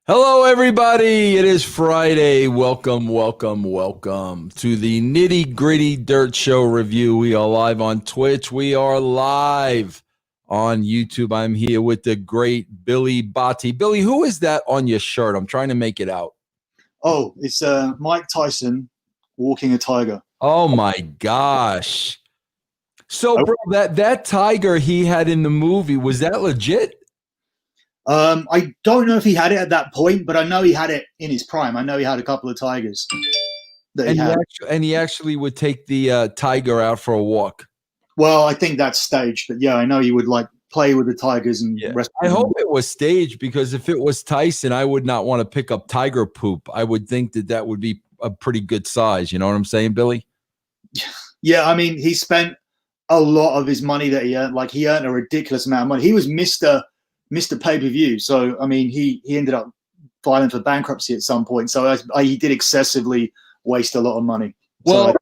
Hello, everybody. It is Friday. Welcome to the Nitty Gritty Dirt Show review. We are live on Twitch. We are live on YouTube. I'm here with the great Billy Botti. Billy, who is that on your shirt? I'm trying to make it out. Oh, it's Mike Tyson walking a tiger. Oh my gosh. So, bro, that tiger he had in the movie, was that legit? I don't know if he had it at that point, but I know he had it in his prime. I know he had a couple of tigers that he had. He actually would take the tiger out for a walk. Well, I think that's staged, but yeah, I know he would like play with the tigers and rest. I hope it was staged, because if it was Tyson, I would not want to pick up tiger poop. I would think that would be a pretty good size. You know what I'm saying, Billy? Yeah, I mean, he spent a lot of his money that he earned. Like, he earned a ridiculous amount of money. He was Mr. Pay-per-view. So, I mean, he ended up filing for bankruptcy at some point. So he did excessively waste a lot of money. Well,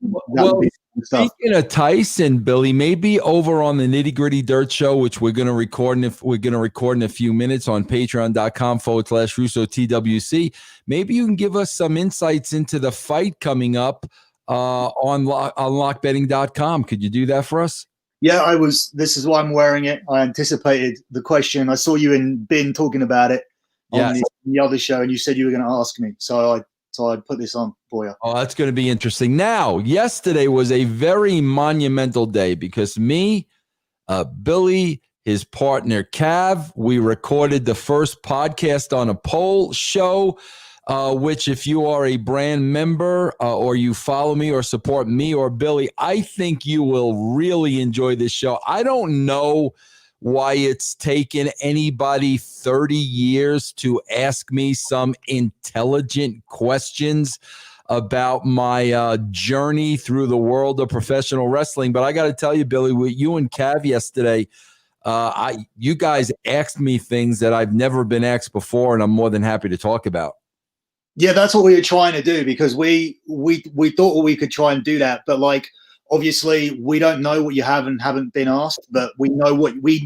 speaking of Tyson, Billy, maybe over on the Nitty Gritty Dirt Show, which we're going to record in a few minutes on patreon.com/Russo TWC. Maybe you can give us some insights into the fight coming up on lockbetting.com. Could you do that for us? Yeah, this is why I'm wearing it. I anticipated the question. I saw you and Ben talking about it on the other show, and you said you were going to ask me. So I put this on for you. Oh, that's going to be interesting. Now, yesterday was a very monumental day because me, Billy, his partner, Cav, we recorded the first podcast on a poll show, which if you are a brand member or you follow me or support me or Billy, I think you will really enjoy this show. I don't know why it's taken anybody 30 years to ask me some intelligent questions about my journey through the world of professional wrestling. But I got to tell you, Billy, with you and Cav yesterday, you guys asked me things that I've never been asked before, and I'm more than happy to talk about. Yeah, that's what we were trying to do, because we thought we could try and do that, but like, obviously we don't know what you have and haven't been asked, but we know what we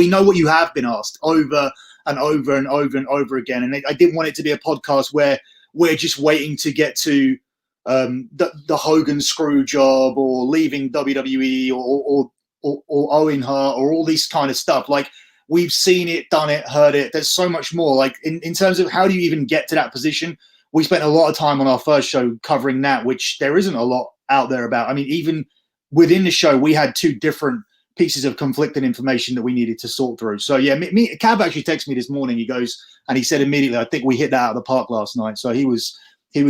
know what you have been asked over and over and over and over again. And I didn't want it to be a podcast where we're just waiting to get to the Hogan screw job or leaving WWE or Owen Hart or all this kind of stuff. Like, we've seen it, done it, heard it. There's so much more. Like, in terms of how do you even get to that position, we spent a lot of time on our first show covering that, which there isn't a lot out there about. I mean, even within the show, we had two different pieces of conflicting information that we needed to sort through. So yeah, Cav actually texted me this morning. He goes, and he said immediately, I think we hit that out of the park last night. So he was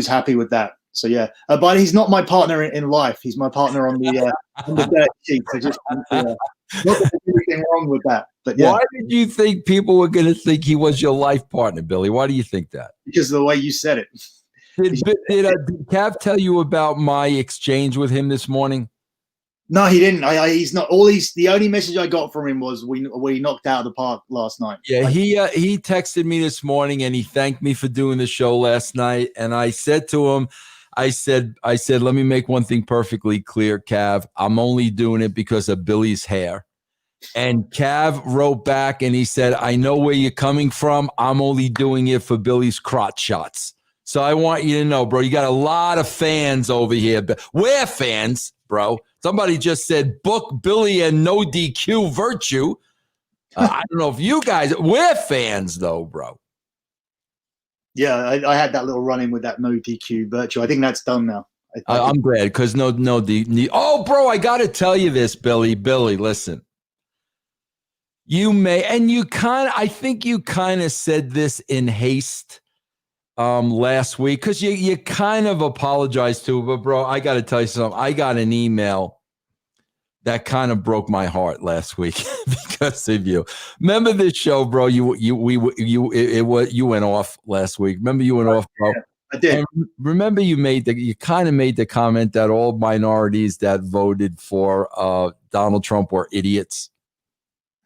happy with that. So yeah, but he's not my partner in life. He's my partner on the dirt sheet. So just not that there's anything wrong with that. But yeah. Why did you think people were going to think he was your life partner, Billy? Why do you think that? Because of the way you said it. Did Cav tell you about my exchange with him this morning? No, he didn't. He's not. The only message I got from him was we knocked out of the park last night. Yeah, he texted me this morning and he thanked me for doing the show last night. And I said to him, I said, let me make one thing perfectly clear, Cav. I'm only doing it because of Billy's hair. And Cav wrote back and he said, I know where you're coming from. I'm only doing it for Billy's crotch shots. So I want you to know, bro, you got a lot of fans over here. We're fans, bro. Somebody just said, book Billy and no DQ virtue. I don't know if you guys, we're fans though, bro. Yeah, I had that little run-in with that no DQ virtue. I think that's done now. I'm glad, because no DQ. Oh, bro, I got to tell you this, Billy. Billy, listen. You may, and I think you kind of said this in haste last week, because you kind of apologized to, but bro, I got to tell you something. I got an email that kind of broke my heart last week because of you. Remember this show, bro? You went off last week. Remember you went off, bro? Yeah, I did. And remember you kind of made the comment that all minorities that voted for Donald Trump were idiots.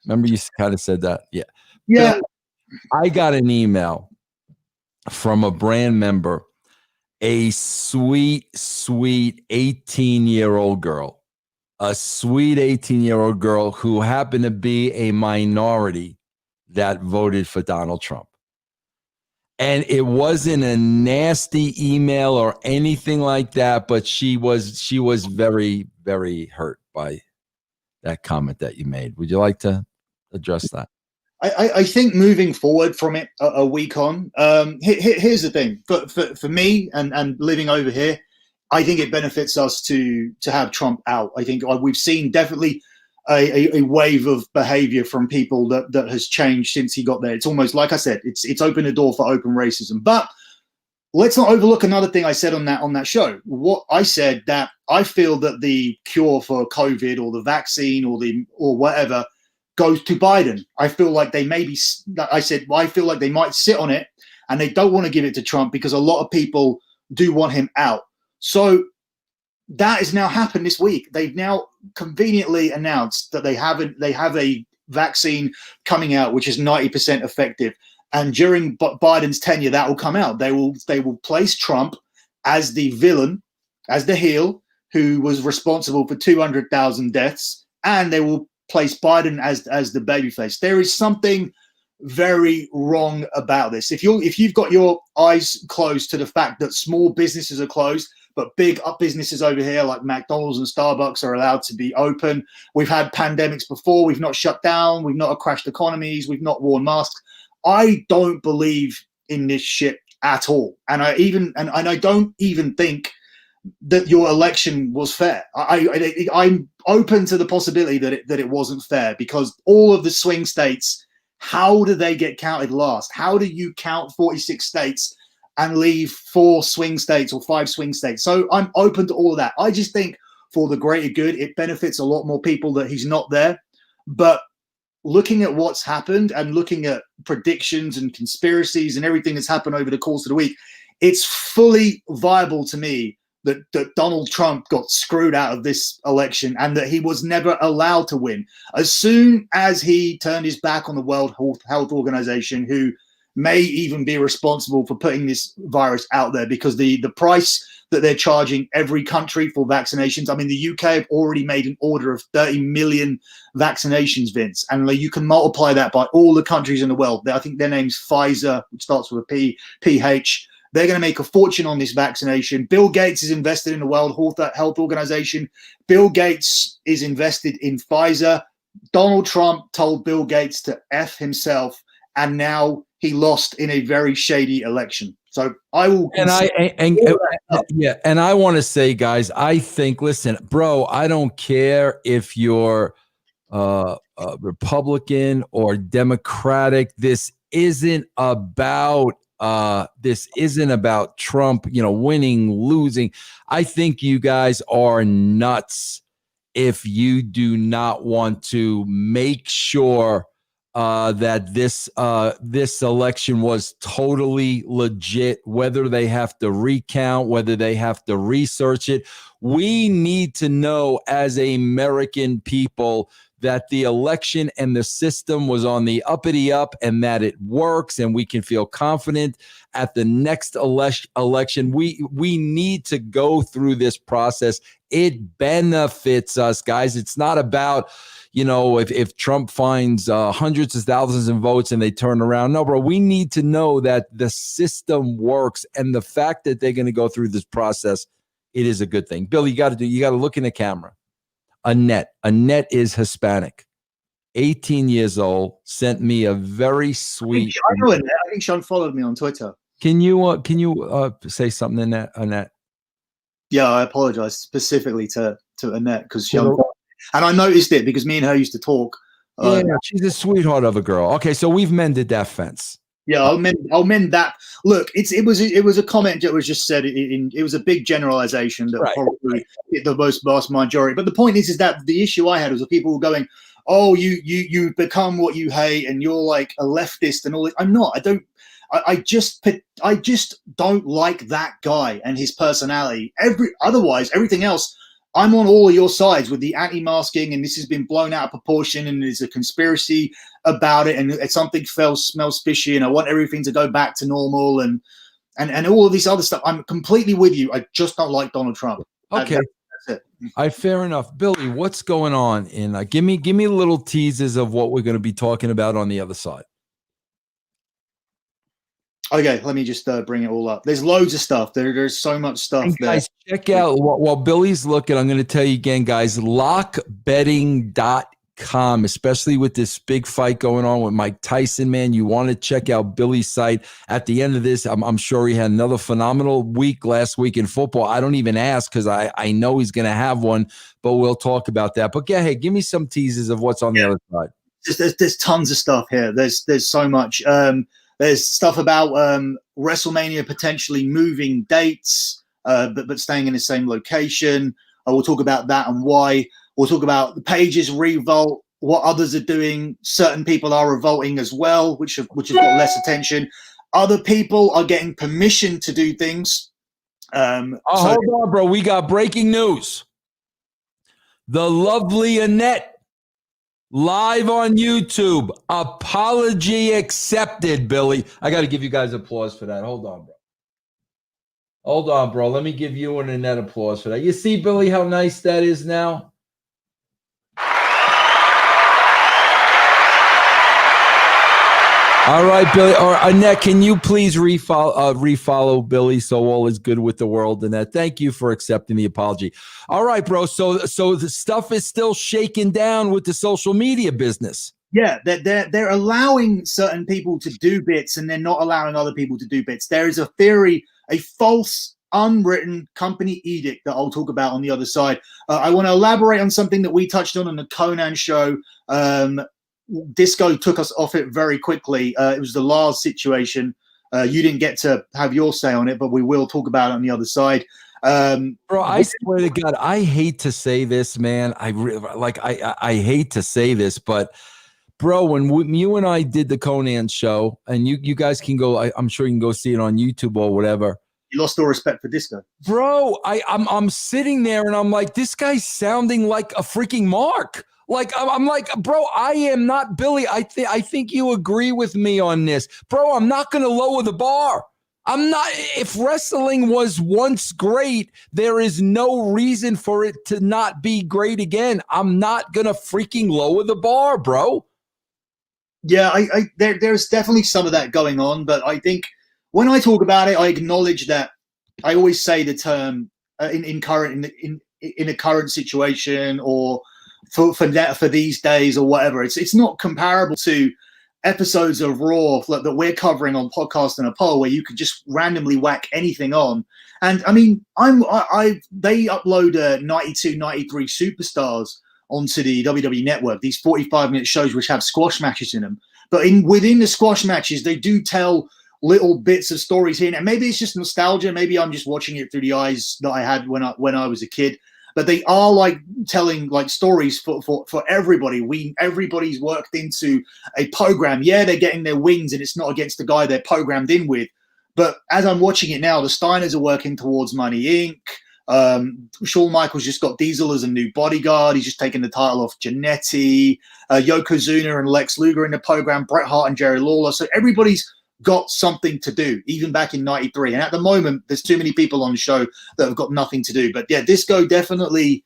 Remember you kind of said that? Yeah. Yeah. So I got an email from a brand member, a sweet 18-year-old girl. A sweet 18-year-old girl who happened to be a minority that voted for Donald Trump. And it wasn't a nasty email or anything like that, but she was very, very hurt by that comment that you made. Would you like to address that? I think moving forward from it a week on, here's the thing. For me and living over here, I think it benefits us to have Trump out. I think we've seen definitely a wave of behavior from people that has changed since he got there. It's almost like I said, it's opened a door for open racism. But let's not overlook another thing I said on that show. What I said, that I feel that the cure for COVID or the vaccine or whatever goes to Biden. I feel like they I feel like they might sit on it and they don't want to give it to Trump because a lot of people do want him out. So that has now happened this week. They've now conveniently announced that they have a vaccine coming out which is 90% effective. And during Biden's tenure, that will come out. They will place Trump as the villain, as the heel, who was responsible for 200,000 deaths, and they will place Biden as the babyface. There is something very wrong about this. If you've got your eyes closed to the fact that small businesses are closed, but big businesses over here like McDonald's and Starbucks are allowed to be open. We've had pandemics before. We've not shut down. We've not crashed economies. We've not worn masks. I don't believe in this shit at all. And I don't even think that your election was fair. I'm open to the possibility that it wasn't fair, because all of the swing states, how do they get counted last? How do you count 46 states and leave 4 swing states or 5 swing states? So I'm open to all of that. I just think for the greater good, it benefits a lot more people that he's not there. But looking at what's happened and looking at predictions and conspiracies and everything that's happened over the course of the week, it's fully viable to me that Donald Trump got screwed out of this election and that he was never allowed to win. As soon as he turned his back on the World Health Organization, who may even be responsible for putting this virus out there, because the price that they're charging every country for vaccinations. I mean, the UK have already made an order of 30 million vaccinations, Vince. And you can multiply that by all the countries in the world. I think their name's Pfizer, which starts with a P, PH. They're going to make a fortune on this vaccination. Bill Gates is invested in the World Health Organization. Bill Gates is invested in Pfizer. Donald Trump told Bill Gates to F himself, and now he lost in a very shady election. So I will. And I want to say, guys, I think, listen, bro, I don't care if you're Republican or Democratic. This isn't about Trump, winning, losing. I think you guys are nuts if you do not want to make sure that this election was totally legit, whether they have to recount, whether they have to research it. We need to know as American people that the election and the system was on the uppity up and that it works, and we can feel confident at the next election. We need to go through this process. It benefits us, guys. It's not about, if Trump finds hundreds of thousands of votes and they turn around. No, bro, we need to know that the system works, and the fact that they're going to go through this process, it is a good thing. Bill, you got to look in the camera. Annette is Hispanic, 18 years old, sent me a very sweet. I know Annette. I think Sean followed me on Twitter. Can you say something, Annette? Yeah, I apologize specifically to Annette, because Sean. And I noticed it because me and her used to talk. Yeah, she's a sweetheart of a girl. Okay, so we've mended that fence. Yeah, I'll mend that. Look, it was a comment that was just said it was a big generalization that probably hit the vast majority. But the point is that the issue I had was that people were going, "Oh, you become what you hate, and you're like a leftist and all this." I'm not. I just don't like that guy and his personality. Everything else, I'm on all of your sides with the anti-masking, and this has been blown out of proportion, and there's a conspiracy about it, and something smells fishy, and I want everything to go back to normal, and all of this other stuff. I'm completely with you. I just don't like Donald Trump. Okay, that's it. Fair enough. Billy, what's going on? Give me little teases of what we're going to be talking about on the other side. Okay, let me just bring it all up. There's loads of stuff. There's so much stuff And there. guys, check out while Billy's looking, I'm going to tell you again, guys, lockbetting.com, especially with this big fight going on with Mike Tyson, man. You want to check out Billy's site. At the end of this, I'm sure he had another phenomenal week last week in football. I don't even ask because I know he's going to have one, but we'll talk about that. But go ahead, give me some teases of what's on the other side. There's tons of stuff here. There's so much. There's stuff about WrestleMania potentially moving dates, but staying in the same location. We'll talk about that and why. We'll talk about the Pages revolt, what others are doing. Certain people are revolting as well, which have got less attention. Other people are getting permission to do things. Hold on, bro. We got breaking news. The lovely Annette, live on YouTube. Apology accepted, Billy. I got to give you guys applause for that. Hold on, bro. Hold on, bro. Let me give you and Annette applause for that. You see, Billy, how nice that is now? All right, Billy. Or Annette, can you please refollow Billy so all is good with the world? Annette, thank you for accepting the apology. All right, bro. So the stuff is still shaking down with the social media business. Yeah, they're allowing certain people to do bits, and they're not allowing other people to do bits. There is a theory, a false, unwritten company edict that I'll talk about on the other side. I want to elaborate on something that we touched on the Conan show. Disco took us off it very quickly. It was the Lars situation. You didn't get to have your say on it, but we will talk about it on the other side. Bro, I swear to God, I hate to say this, man. I hate to say this, but bro, when you and I did the Conan show, and you guys can go, I'm sure you can go see it on YouTube or whatever. You lost all respect for Disco, bro. I'm sitting there and I'm like, this guy's sounding like a freaking Mark. Like, I'm like, bro, I am not Billy. I think you agree with me on this. Bro, I'm not going to lower the bar. I'm not. If wrestling was once great, there is no reason for it to not be great again. I'm not going to freaking lower the bar, bro. Yeah, there's definitely some of that going on. But I think when I talk about it, I acknowledge that I always say the term in a current situation or for these days or whatever. It's not comparable to episodes of Raw that we're covering on Podcast and a Poll, where you could just randomly whack anything on. And I mean, they upload 92, 93 superstars onto the WWE Network, these 45-minute shows which have squash matches in them. But within the squash matches, they do tell little bits of stories here. And maybe it's just nostalgia. Maybe I'm just watching it through the eyes that I had when I was a kid. But they are like telling like stories for everybody. Everybody's worked into a program. Yeah, they're getting their wings, and it's not against the guy they're programmed in with. But as I'm watching it now, the Steiners are working towards Money Inc. Shawn Michaels just got Diesel as a new bodyguard. He's just taken the title off Jannetty. Yokozuna and Lex Luger in the program. Bret Hart and Jerry Lawler. So everybody's got something to do, even back in 93. And at the moment, there's too many people on the show that have got nothing to do. But yeah, Disco definitely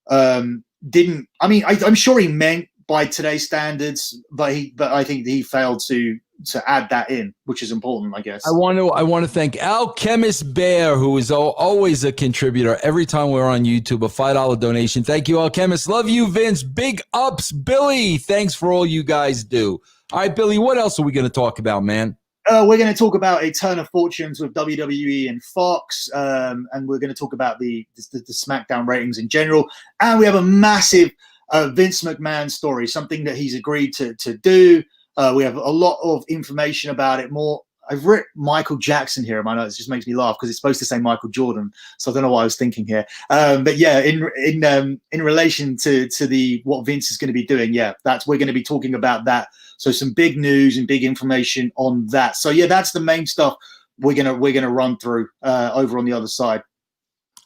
didn't. I mean, I'm sure he meant by today's standards, but I think he failed to add that in, which is important, I guess. I want to thank Alchemist Bear, who is always a contributor every time we're on YouTube. A $5 donation. Thank you, Alchemist. Love you, Vince. Big ups, Billy. Thanks for all you guys do. All right, Billy. What else are we going to talk about, man? We're going to talk about a turn of fortunes with WWE and Fox, and we're going to talk about the SmackDown ratings in general. And we have a massive Vince McMahon story, something that he's agreed to do. We have a lot of information about it. More, I've written Michael Jackson here in my notes. It just makes me laugh because it's supposed to say Michael Jordan, so I don't know what I was thinking here. But yeah, in relation to what Vince is going to be doing, yeah, we're going to be talking about that. So some big news and big information on that. So yeah, that's the main stuff we're gonna run through over on the other side.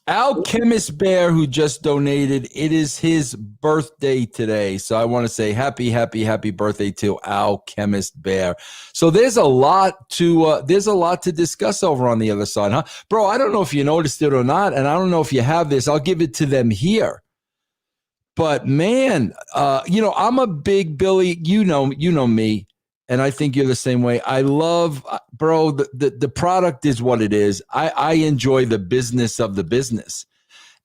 Alchemist Bear, who just donated, it is his birthday today. So I want to say happy birthday to Alchemist Bear. So there's a lot to discuss over on the other side, huh? Bro, I don't know if you noticed it or not, and I don't know if you have this. I'll give it to them here. But man, I'm a big Billy, you know me, and I think you're the same way. I love, bro, the product is what it is. I enjoy the business of the business.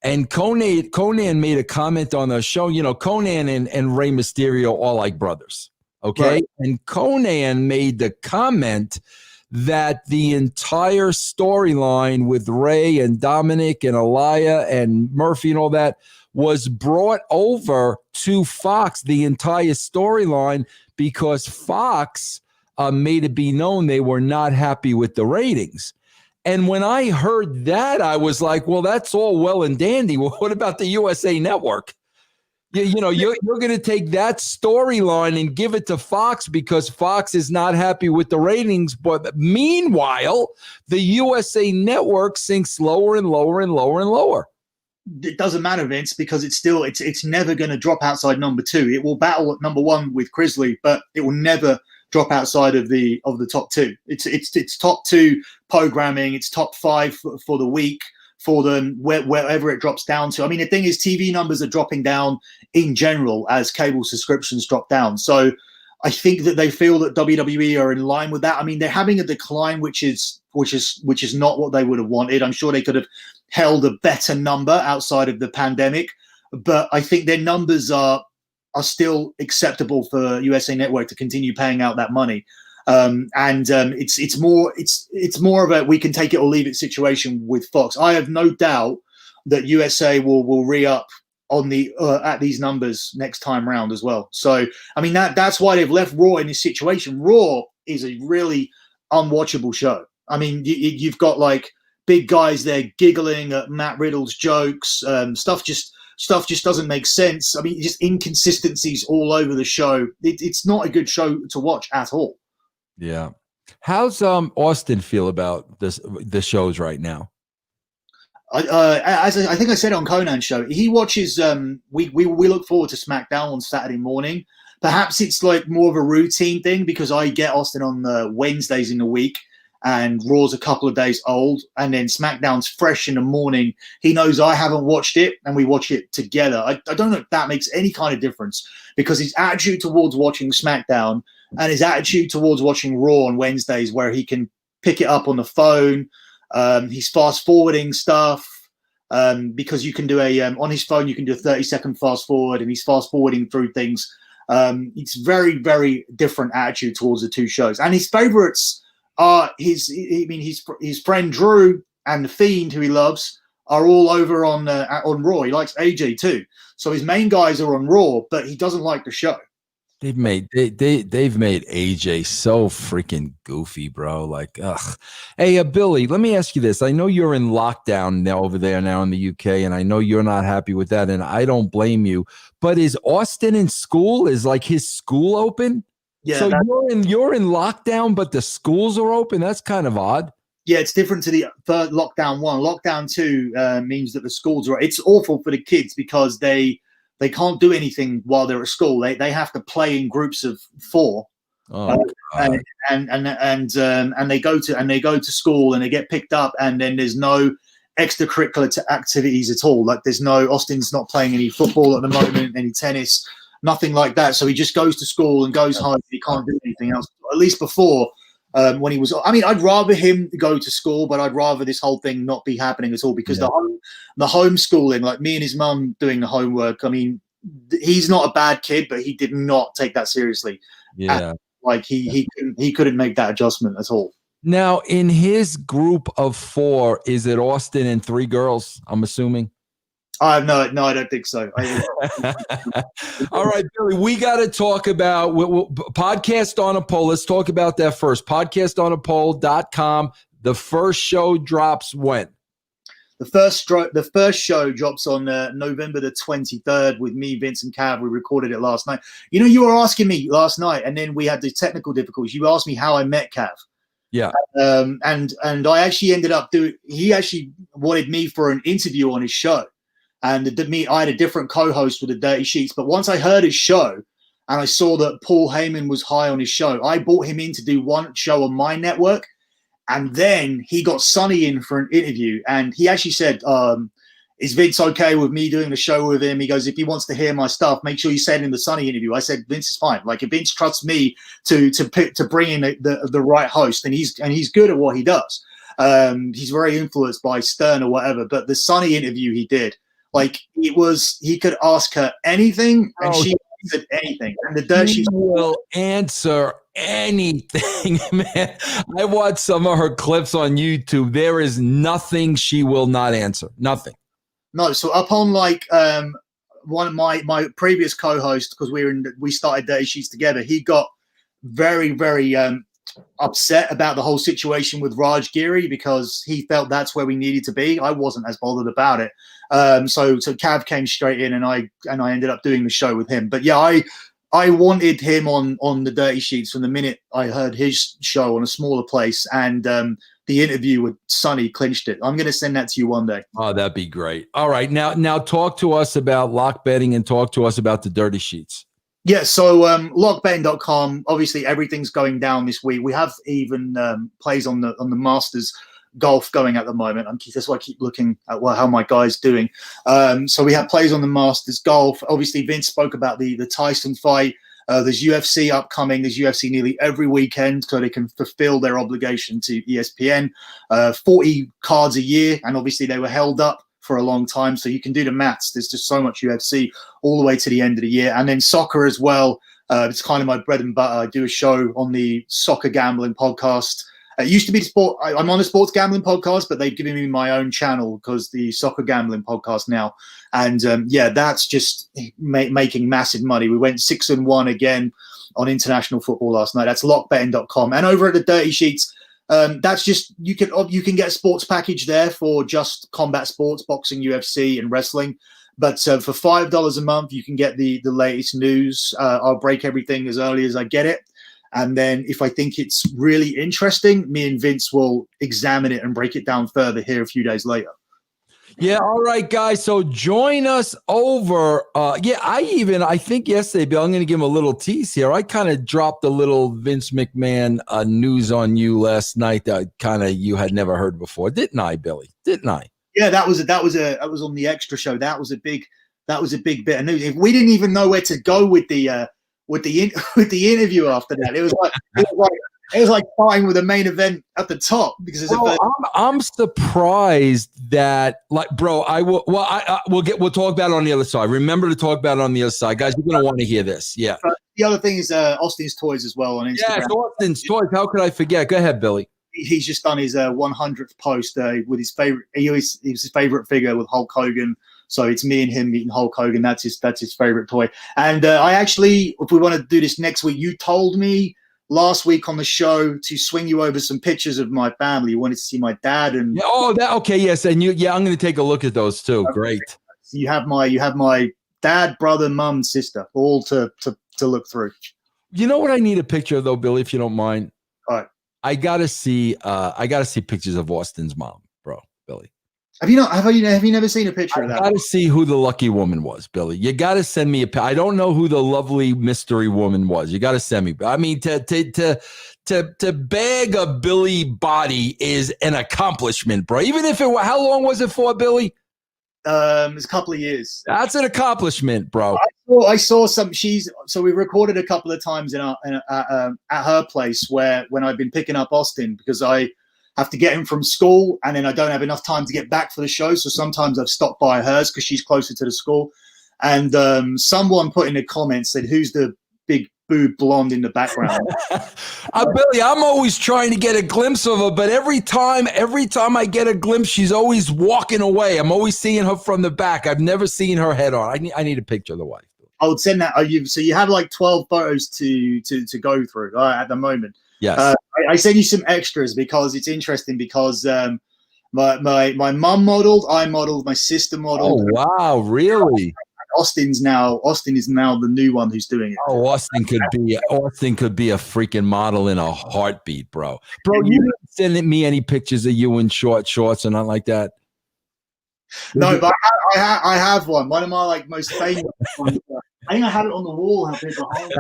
And Conan made a comment on the show. You know, Conan and Rey Mysterio are like brothers. Okay. Right. And Conan made the comment that the entire storyline with Rey and Dominic and Aliyah and Murphy and all that was brought over to Fox, the entire storyline, because Fox made it be known they were not happy with the ratings. And when I heard that, I was like, well, that's all well and dandy. Well, what about the USA Network? You know, you're going to take that storyline and give it to Fox because Fox is not happy with the ratings. But meanwhile, the USA Network sinks lower and lower and lower and lower. It doesn't matter, Vince, because it's never going to drop outside number 2. It will battle at number 1 with Grizzly, but it will never drop outside of the top 2. It's top 2 programming. It's top 5 for the week for them, wherever it drops down to. I mean, the thing is, TV numbers are dropping down in general as cable subscriptions drop down. So I think that they feel that WWE are in line with that. I mean, they're having a decline, which is not what they would have wanted. I'm sure they could have held a better number outside of the pandemic, but I think their numbers are still acceptable for USA Network to continue paying out that money. It's more of a we can take it or leave it situation with Fox. I have no doubt that USA will re-up on the at these numbers next time round as well. So I mean that's why they've left Raw in this situation. Raw is a really unwatchable show. I mean you've got like big guys there giggling at Matt Riddle's jokes. Stuff just doesn't make sense. I mean, just inconsistencies all over the show. It's not a good show to watch at all. Yeah. How's Austin feel about the shows right now? As I think I said on Conan's show, he watches. We look forward to SmackDown on Saturday morning. Perhaps it's like more of a routine thing because I get Austin on the Wednesdays in the week, and Raw's a couple of days old, and then SmackDown's fresh in the morning. He knows I haven't watched it, and we watch it together. I don't know if that makes any kind of difference because his attitude towards watching SmackDown and his attitude towards watching Raw on Wednesdays, where he can pick it up on the phone. He's fast forwarding stuff because you can do on his phone, you can do a 30-second fast forward, and he's fast forwarding through things. It's very, very different attitude towards the two shows, and his favorites are his friend Drew and the Fiend, who he loves, are all over on Raw. He likes AJ too, so his main guys are on Raw, but he doesn't like the show. They've made AJ so freaking goofy, bro. Like, ugh. Hey, Billy, let me ask you this. I know you're in lockdown now over there now in the UK, and I know you're not happy with that, and I don't blame you. But is Austin in school? Is like his school open? Yeah. So you're in lockdown, but the schools are open. That's kind of odd. Yeah, it's different to the third lockdown 1. Lockdown 2 means that the schools are. It's awful for the kids because they can't do anything while they're at school. They have to play in groups of 4, and they go to school and they get picked up, and then there's no extracurricular activities at all. Like Austin's not playing any football at the moment, any tennis, nothing like that. So he just goes to school and goes home. He can't do anything else. At least before. When he was, I mean, I'd rather him go to school, but I'd rather this whole thing not be happening at all because the homeschooling, like me and his mum doing the homework. I mean, he's not a bad kid, but he did not take that seriously. Yeah, like he couldn't make that adjustment at all. Now, in his group of 4, is it Austin and 3 girls? I'm assuming. No, I don't think so. All right, Billy, we got to talk about Podcast on a Poll. Let's talk about that first. PodcastOnAPoll.com. The first show drops when? The first show drops on November the 23rd with me, Vince, and Cav. We recorded it last night. You know, you were asking me last night, and then we had the technical difficulties. You asked me how I met Cav. Yeah. And I actually ended up he actually wanted me for an interview on his show. And I had a different co-host with the Dirty Sheets. But once I heard his show and I saw that Paul Heyman was high on his show, I brought him in to do one show on my network. And then he got Sonny in for an interview. And he actually said, is Vince okay with me doing the show with him? He goes, if he wants to hear my stuff, make sure you say it in the Sunny interview. I said, Vince is fine. Like if Vince trusts me to bring in the right host, and he's good at what he does. He's very influenced by Stern or whatever. But the Sunny interview he did, like he could ask her anything, and she answered anything. And the dirt she will answer anything, man. I watched some of her clips on YouTube. There is nothing she will not answer. Nothing. No, so up on like one of my previous co-hosts, because we started Dirty Sheets together, he got very, very upset about the whole situation with Raj Giri because he felt that's where we needed to be. I wasn't as bothered about it. So Cav came straight in, and I ended up doing the show with him. But yeah, I wanted him on the Dirty Sheets from the minute I heard his show on a smaller place, and the interview with Sonny clinched it. I'm going to send that to you one day. Oh, that'd be great. All right, now talk to us about lock betting and talk to us about the Dirty Sheets. Yeah, so lockbetting.com, obviously everything's going down this week. We have even plays on the Masters golf going at the moment. That's why I keep looking at how my guy's doing. So we have plays on the Masters golf. Obviously, Vince spoke about the Tyson fight. There's UFC upcoming. There's UFC nearly every weekend, so they can fulfill their obligation to ESPN. 40 cards a year, and obviously they were held up for a long time, so you can do the maths. There's just so much UFC all the way to the end of the year. And then soccer as well. It's kind of my bread and butter. I do a show on the Soccer Gambling Podcast. It used to be the sport. I'm on a sports gambling podcast, but they've given me my own channel because the Soccer Gambling Podcast now. And yeah, that's just making massive money. We went 6-1 again on international football last night. That's lockbetting.com. And over at the Dirty Sheets, that's just you can get a sports package there for just combat sports, boxing, UFC, and wrestling. But for $5 a month, you can get the latest news. I'll break everything as early as I get it. And then if I think it's really interesting, me and Vince will examine it and break it down further here a few days later. Yeah, all right, guys. So join us over. I think yesterday, Bill, I'm going to give him a little tease here. I kind of dropped a little Vince McMahon news on you last night that kind of you had never heard before, didn't I, Billy? Didn't I? Yeah, that was on the extra show. That was a big bit of news. If we didn't even know where to go with the interview after that, it was like fine with the main event at the top because I'm surprised that, like, bro, we'll talk about it on the other side. Remember to talk about it on the other side, guys. You're gonna want to hear this. Yeah. The other thing is Austin's Toys as well on Instagram. Yeah, Austin's Toys. How could I forget? Go ahead, Billy. He's just done his 100th post with his favorite. He was his favorite figure with Hulk Hogan. So it's me and him meeting Hulk Hogan. That's his favorite toy. And I actually, if we want to do this next week, you told me last week on the show to swing you over some pictures of my family. You wanted to see my dad and okay, yes, and I'm going to take a look at those too. Okay. Great. So you have my dad, brother, mom, sister, all to look through. You know what I need a picture of though, Billy, if you don't mind. All right. I gotta see pictures of Austin's mom, bro, Billy. Have you never seen a picture of that? I got to see who the lucky woman was, Billy. You got to send me I don't know who the lovely mystery woman was. You got to send me. I mean, to bag a Billy body is an accomplishment, bro. Even if how long was it for, Billy? It's a couple of years. That's an accomplishment, bro. I saw some. So we recorded a couple of times at her place when I've been picking up Austin because I have to get him from school, and then I don't have enough time to get back for the show. So sometimes I've stopped by hers because she's closer to the school. And someone put in the comments said, "Who's the big boob blonde in the background?" Billy, I'm always trying to get a glimpse of her, but every time I get a glimpse, she's always walking away. I'm always seeing her from the back. I've never seen her head on. I need a picture of the wife. I would send that. So you have like 12 photos to go through at the moment. Yes. I send you some extras because it's interesting because my mum modeled, I modeled, my sister modeled. Oh wow, really? Austin is now the new one who's doing it. Oh, Austin could be a freaking model in a heartbeat, bro. Bro, you didn't send me any pictures of you in shorts or nothing like that. No, but I have one. One of my like most famous ones. I think I have it on the wall out there behind.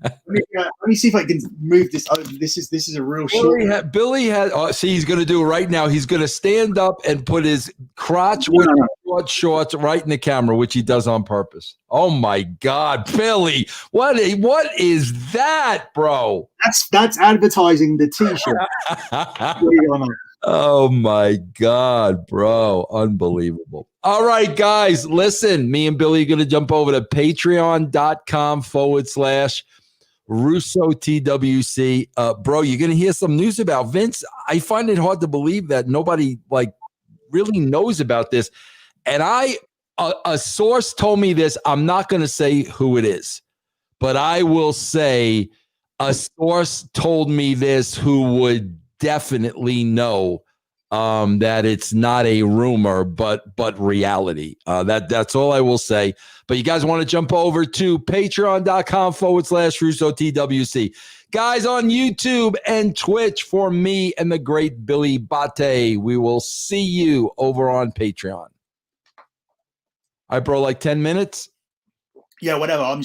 Let me see if I can move this over. This is a real short. Billy had. Oh, see, he's going to do it right now. He's going to stand up and put his crotch with short shorts right in the camera, which he does on purpose. Oh my God, Billy! What is that, bro? That's advertising the T-shirt. Oh my God, bro. Unbelievable. All right, guys, listen, me and Billy are going to jump over to patreon.com/Russo TWC. Bro, you're going to hear some news about Vince. I find it hard to believe that nobody really knows about this. And a source told me this. I'm not going to say who it is, but I will say a source told me this who would definitely know that it's not a rumor, but reality. That's all I will say. But you guys want to jump over to patreon.com/Russo TWC. Guys on YouTube and Twitch, for me and the great Billy Bate, we will see you over on Patreon. All right, bro, 10 minutes? Yeah, whatever. I'm